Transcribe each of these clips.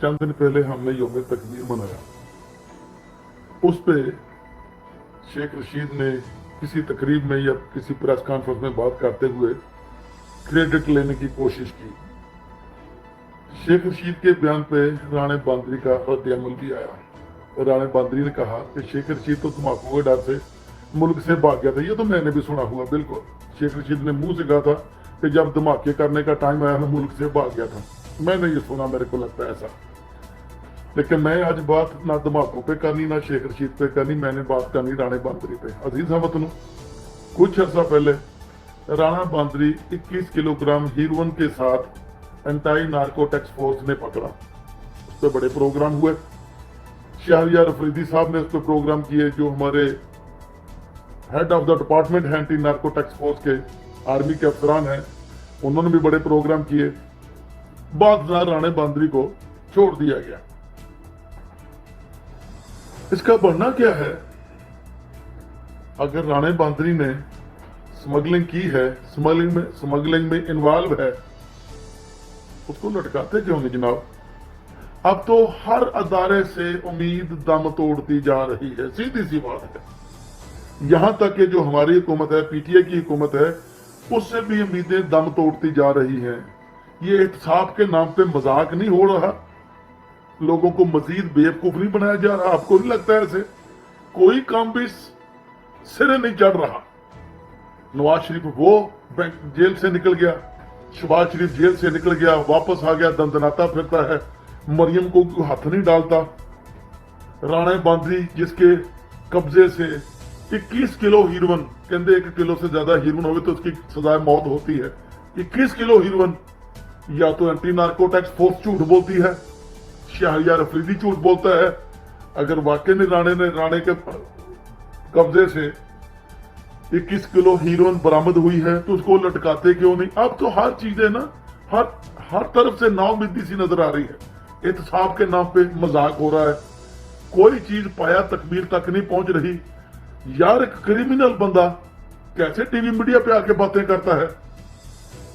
चंद दिन पहले हमने यौम तकबीर मनाया। उस पे शेख रशीद ने किसी तकरीब में या किसी प्रेस कॉन्फ्रेंस में बात करते हुए क्रेडिट लेने की कोशिश की। शेख रशीद के बयान पे राणे बांदरी का रद्द-ए-अमल भी आया। राणे बांदरी ने कहा कि शेख रशीद तो धमाकों के डर से मुल्क से भाग गया था। ये तो मैंने भी सुना हुआ, बिल्कुल शेख रशीद ने मुंह से कहा था कि जब धमाके करने का टाइम आया मैं मुल्क से भाग गया था। मैंने ये सुना, मेरे को लगता है ऐसा। लेकिन मैं आज बात ना धमाकों पे करनी ना शेख रशीद पे करनी, मैंने बात करनी राणे बांदरी पे। अजीज हमवतनों, कुछ अर्सा पहले राणा बांदरी 21 किलोग्राम हीरोइन के साथ एंटी नार्कोटिक्स फोर्स ने पकड़ा। उस पर बड़े प्रोग्राम हुए। शहरियार अफरीदी साहब ने उस पर प्रोग्राम किए, जो हमारे हेड ऑफ द डिपार्टमेंट है एंटी नार्कोटिक्स फोर्स के, आर्मी के अफसरान हैं, उन्होंने भी बड़े प्रोग्राम किए। बाद राणे बांदरी को छोड़ दिया गया। इसका बनना क्या है? अगर राणे बांदरी ने स्मगलिंग की है, स्मगलिंग में इन्वॉल्व है, उसको लटकाते क्यों नहीं जनाब? अब तो हर अदारे से उम्मीद दम तोड़ती जा रही है, सीधी सी बात है। यहां तक कि जो हमारी हुकूमत है, पीटीआई की हुकूमत है, उससे भी उम्मीदें दम तोड़ती जा रही हैं। ये एहतसाब के नाम पे मजाक नहीं हो रहा, लोगों को मजीद बेवकूफ नहीं बनाया जा रहा? आपको नहीं लगता ऐसे? कोई काम भी सिरे नहीं चढ़ रहा। नवाज शरीफ वो जेल से निकल गया, शहबाज शरीफ जेल से निकल गया, वापस आ गया, दंदनाता फिरता है, मरियम को हाथ नहीं डालता। राणे बांदरी जिसके कब्जे से 21 किलो हीरोइन, कहते 1 किलो से ज्यादा हीरोइन होवे तो उसकी सजा मौत होती है। 21 किलो हीरोइन, या तो एंटी नार्कोटिक्स फोर्स झूठ बोलती है, शहरियार अफरीदी झूठ बोलता है। अगर वाकई में राणे के कब्जे से 21 किलो हीरोइन बरामद हुई है तो उसको लटकाते क्यों नहीं? अब तो हर चीजें ना हर तरफ से नाउमीदी सी नजर आ रही है। एहतसाब के नाम पे मजाक हो रहा है, कोई चीज पाया तकमीर तक नहीं पहुंच रही। यार, एक क्रिमिनल बंदा कैसे टीवी मीडिया पे आके बातें करता है?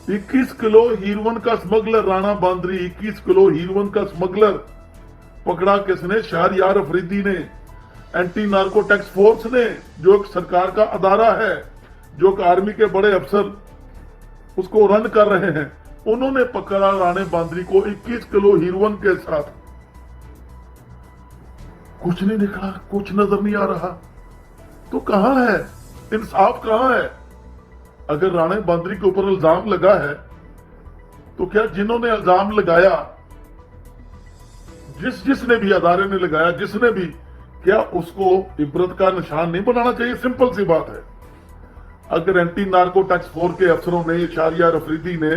21 किलो हीरोइन का smuggler Rana Bandri, 21 kilo heroine का स्मगलर पकड़ा किसने? शहरियार अफरीदी ने, एंटी नार्कोटिक्स फोर्स ने, जो एक सरकार का अदारा है, जो एक आर्मी के बड़े अफसर उसको रन कर रहे हैं, उन्होंने पकड़ा राणे बांदरी को 21 किलो हीरोइन के साथ। कुछ नहीं निकला, कुछ नजर नहीं आ रहा। तो कहां है इंसाफ? कहां है? अगर राणे बांदरी के ऊपर इल्जाम लगा है तो क्या जिन्होंने इल्जाम लगाया, जिसने भी अदारे ने लगाया, जिसने भी, क्या उसको इबरत का निशान नहीं बनाना चाहिए? सिंपल सी बात है। अगर एंटी नार्कोटिक्स फोर्स के अफसरों ने, शहरियार अफरीदी ने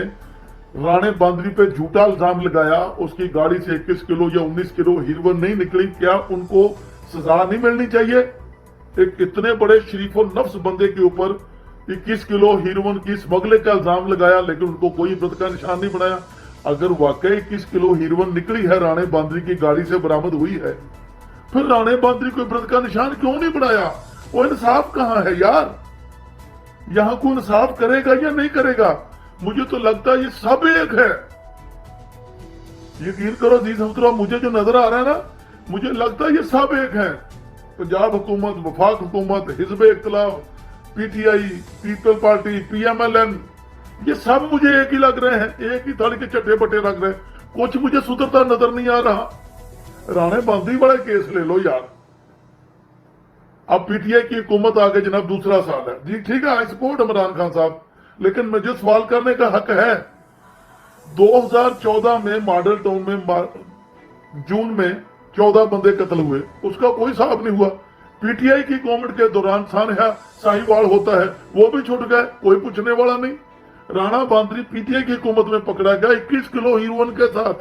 राणे बांदरी पे झूठा इल्जाम लगाया, उसकी गाड़ी से 21 किलो या 19 किलो हीरोइन नहीं निकली, क्या उनको सजा नहीं मिलनी चाहिए? एक इतने बड़े शरीफ और नफ्स बंदे के ऊपर 21 किलो हीरोइन की स्मगलिंग का इल्जाम लगाया, लेकिन उनको कोई इबरत का निशान नहीं बनाया। अगर वाकई 21 किलो हीरोइन निकली है, राणे बांदरी की गाड़ी से बरामद हुई है, फिर राणे बांदरी को इबरत का निशान क्यों नहीं बनाया? वो इंसाफ कहां है यार? यहां कोई इंसाफ करेगा या नहीं करेगा? मुझे तो लगता है ये सब एक है। यकीन करो जी हमतरा, मुझे जो नजर आ रहा है ना, मुझे लगता है ये सब एक है। पंजाब हुकूमत, वफाक हुकूमत, हिजब इख्तिलाफ, पीटीआई, पीपल पार्टी, पीएमएलएन, ये सब मुझे एक ही लग रहे हैं, एक ही थाली के चट्टे बट्टे लग रहे हैं। कुछ मुझे सुधरता नजर नहीं आ रहा। राणे बांदरी वाले केस ले लो यार। अब पीटीआई की हुकूमत आगे जनाब दूसरा साल है जी, ठीक है, आई सपोर्ट इमरान खान साहब, लेकिन मुझे सवाल करने का हक है। 2014 में मॉडल टाउन में जून में 14 बंदे कत्ल हुए, उसका कोई हिसाब नहीं हुआ। पीटीआई की गवर्नमेंट के दौरान सानहा साहिवाल होता है, वो भी छूट गए, कोई पूछने वाला नहीं। राणा बांदरी पीटीआई की हुकूमत में पकड़ा गया 21 किलो हीरोइन के साथ।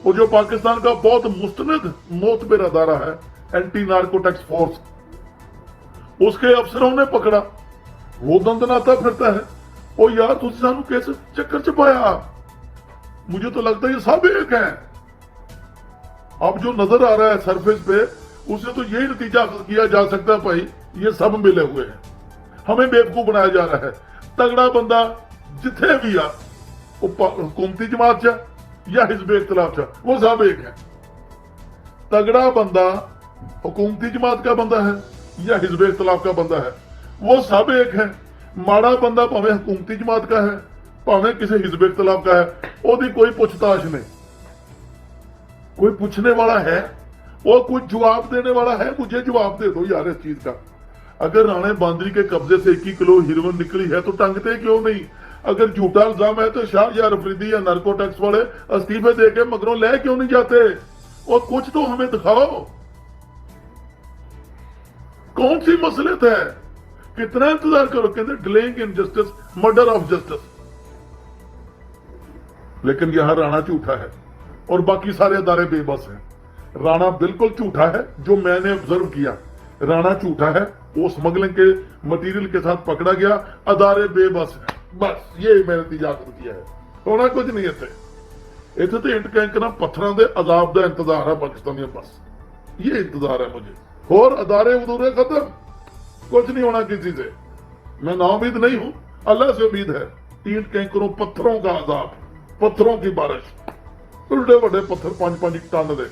वो जो पाकिस्तान का बहुत मुस्तनद मोतबर अदारा है, एंटी नार्कोटिक्स फोर्स, उसके अफसरों ने पकड़ा, वो दंदनाता फिरता है। ओ यार, तुझे सानू कैसे चक्कर च पाया? मुझे तो लगता है ये सब एक है। अब जो नजर आ रहा है सरफेस पे, उससे तो यही नतीजा किया जा सकता है, भाई ये सब मिले हुए हैं, हमें बेवकूफ बनाया जा रहा है। तगड़ा बंदा जिथे भी आ, हुकूमती जमात च या हिजब इख्तिलाफ का, वो सब एक है। तगड़ा बंदा हुकूमती जमात का बंदा है या हिजब इख्तिलाफ का बंदा है, वो सब एक है। माड़ा बंदा भावें हुकूमती जमात का है भावें किसी हिजब इख्तिलाफ का है, ओदी कोई पूछताछ नहीं। कोई पूछने वाला है, वो कुछ जवाब देने वाला है, मुझे जवाब दे दो यार इस चीज का। अगर राणे बांदरी के कब्जे से 21 किलो हीरोइन निकली है तो टंगते क्यों नहीं? अगर झूठा इल्जाम है तो शाहजहां अफरीदी या नार्कोटिक्स वाले इस्तीफे दे के मगरों ले क्यों नहीं जाते? और कुछ तो हमें दिखाओ, कौन सी मसलियत है? कितना इंतजार करो? कहते delaying injustice murder of justice. लेकिन यहां राणा झूठा है और बाकी सारे अदारे बेबस हैं। राणा बिल्कुल झूठा है, जो मैंने ऑब्जर्व किया। राणा झूठा है, वो स्मगलिंग के मटेरियल के साथ पकड़ा गया, अदारे बेबस हैं। बस ये मेरे नतीजा किया है, होना कुछ नहीं इतने। इतने तो इंट कैंकना पत्थरों के अजाब का इंतजार है पाकिस्तानी, बस ये इंतजार है मुझे। और अदारे उदूरे खत्म, कुछ नहीं होना किसी से। मैं नाउमीद नहीं हूं, अल्लाह से उम्मीद है। ईंट कैंकरों, पत्थरों का अजाब, पत्थरों की बारिश, उल्टे बड़े पत्थर 5-5 टन दे।